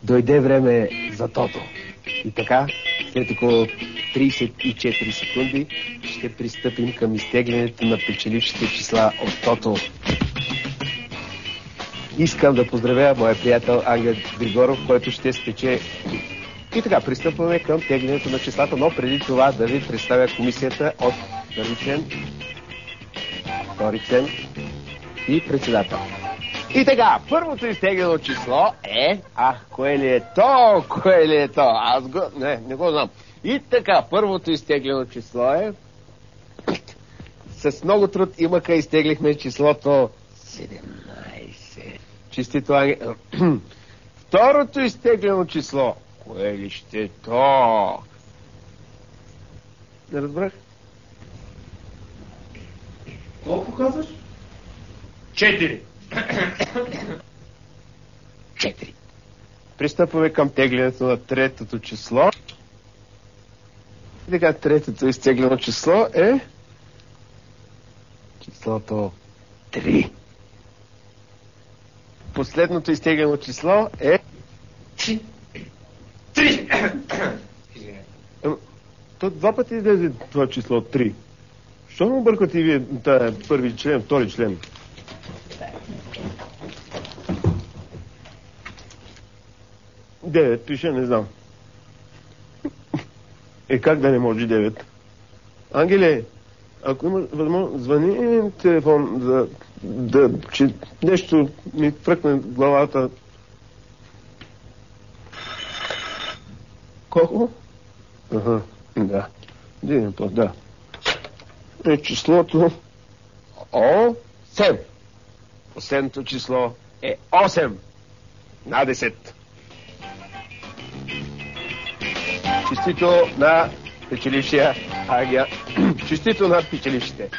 Дойде време за тото. И така, след около 34 секунди ще пристъпим към изтеглянето на печелившите числа от тото. Искам да поздравя моя приятел Ангел Григоров, който ще спече. И така, пристъпваме към теглянето на числата, но преди това да ви представя комисията от първи член, втори член и председател. И така, първото изтеглено число е... кое ли е то? Кое ли е то? Аз го... Не го знам. И така, първото изтеглено число е... С много труд и мъка изтеглихме числото 17. Честито, Ангел. Второто изтеглено число. Кое ли ще е то? Не разбрах. Колко казваш? 4. 4. Пристъпваме към теглянето на третото число. И така, третото изтеглено число е... числото 3. Последното изтеглено число е... 3. То два пъти излезе това число 3. Що му бъркате и вие тая първи член, втори член? Девет пише, не знам. Как да не може 9? Ангеле, ако има възможност, звъни телефон за че нещо ми фръкне в главата. Колко? Да. Да. Числото 8. Последното число е 8 на 10. Честито на печелившия Агия. Честито на печелившите.